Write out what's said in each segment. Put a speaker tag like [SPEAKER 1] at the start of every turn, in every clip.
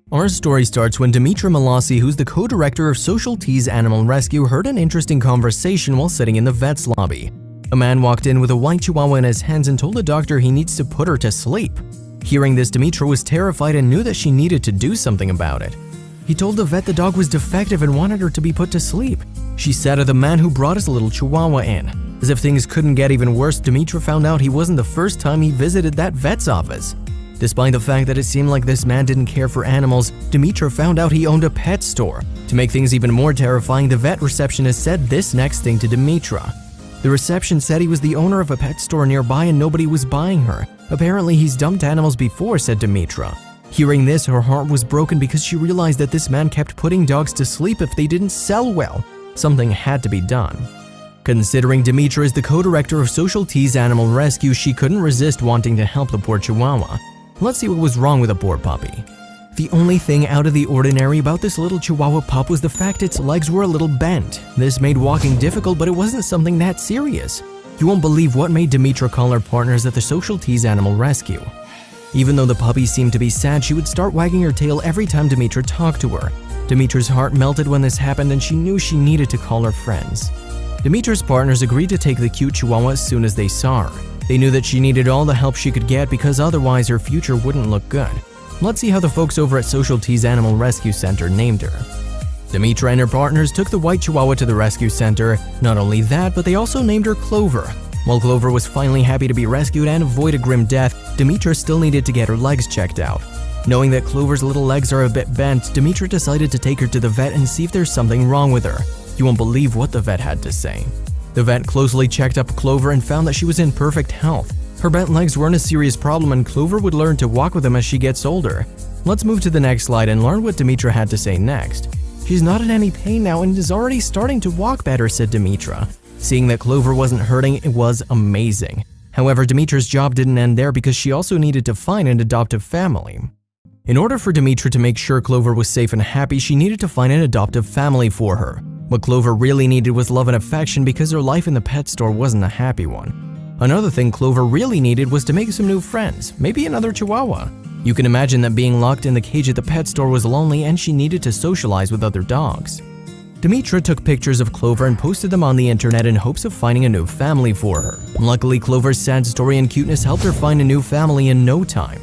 [SPEAKER 1] Our story starts when Dimitra Molossi, who's the co-director of Social T's Animal Rescue, heard an interesting conversation while sitting in the vet's lobby. A man walked in with a white chihuahua in his hands and told the doctor he needs to put her to sleep. Hearing this, Demitra was terrified and knew that she needed to do something about it. He told the vet the dog was defective and wanted her to be put to sleep. She said of the man who brought his little chihuahua in. As if things couldn't get even worse, Demitra found out he wasn't the first time he visited that vet's office. Despite the fact that it seemed like this man didn't care for animals, Demitra found out he owned a pet store. To make things even more terrifying, the vet receptionist said this next thing to Demitra. The reception said he was the owner of a pet store nearby and nobody was buying her. Apparently he's dumped animals before, said Demitra. Hearing this, her heart was broken because she realized that this man kept putting dogs to sleep if they didn't sell well. Something had to be done. Considering Demitra is the co-director of Social T's Animal Rescue, she couldn't resist wanting to help the poor chihuahua. Let's see what was wrong with the poor puppy. The only thing out of the ordinary about this little chihuahua pup was the fact its legs were a little bent. This made walking difficult, but it wasn't something that serious. You won't believe what made Demitra call her partners at the Social T's Animal Rescue. Even though the puppy seemed to be sad, she would start wagging her tail every time Demitra talked to her. Demitra's heart melted when this happened and she knew she needed to call her friends. Demitra's partners agreed to take the cute chihuahua as soon as they saw her. They knew that she needed all the help she could get because otherwise her future wouldn't look good. Let's see how the folks over at Social T's Animal Rescue Center named her. Demitra and her partners took the white chihuahua to the rescue center. Not only that, but they also named her Clover. While Clover was finally happy to be rescued and avoid a grim death, Demitra still needed to get her legs checked out. Knowing that Clover's little legs are a bit bent, Demitra decided to take her to the vet and see if there's something wrong with her. You won't believe what the vet had to say. The vet closely checked up Clover and found that she was in perfect health. Her bent legs weren't a serious problem and Clover would learn to walk with them as she gets older. Let's move to the next slide and learn what Demitra had to say next. She's not in any pain now and is already starting to walk better, said Demitra. Seeing that Clover wasn't hurting, it was amazing. However, Demitra's job didn't end there because she also needed to find an adoptive family. In order for Demitra to make sure Clover was safe and happy, she needed to find an adoptive family for her. What Clover really needed was love and affection because her life in the pet store wasn't a happy one. Another thing Clover really needed was to make some new friends, maybe another chihuahua. You can imagine that being locked in the cage at the pet store was lonely and she needed to socialize with other dogs. Demitra took pictures of Clover and posted them on the internet in hopes of finding a new family for her. Luckily, Clover's sad story and cuteness helped her find a new family in no time.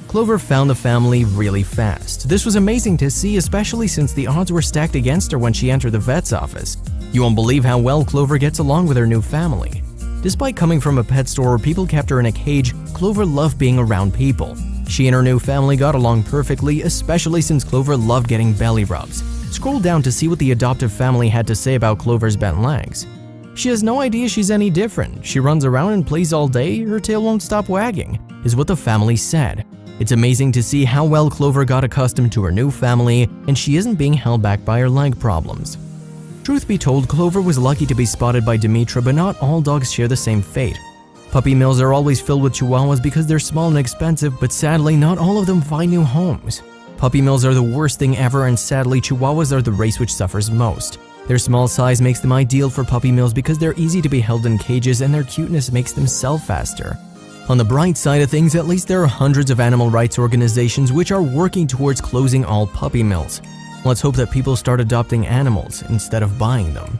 [SPEAKER 1] Clover found the family really fast. This was amazing to see, especially since the odds were stacked against her when she entered the vet's office. You won't believe how well Clover gets along with her new family. Despite coming from a pet store where people kept her in a cage, Clover loved being around people. She and her new family got along perfectly, especially since Clover loved getting belly rubs. Scroll down to see what the adoptive family had to say about Clover's bent legs. She has no idea she's any different. She runs around and plays all day, her tail won't stop wagging, is what the family said. It's amazing to see how well Clover got accustomed to her new family and she isn't being held back by her leg problems. Truth be told, Clover was lucky to be spotted by Demitra, but not all dogs share the same fate. Puppy mills are always filled with chihuahuas because they're small and expensive, but sadly not all of them find new homes. Puppy mills are the worst thing ever and sadly chihuahuas are the race which suffers most. Their small size makes them ideal for puppy mills because they're easy to be held in cages and their cuteness makes them sell faster. On the bright side of things, at least there are hundreds of animal rights organizations which are working towards closing all puppy mills. Let's hope that people start adopting animals instead of buying them.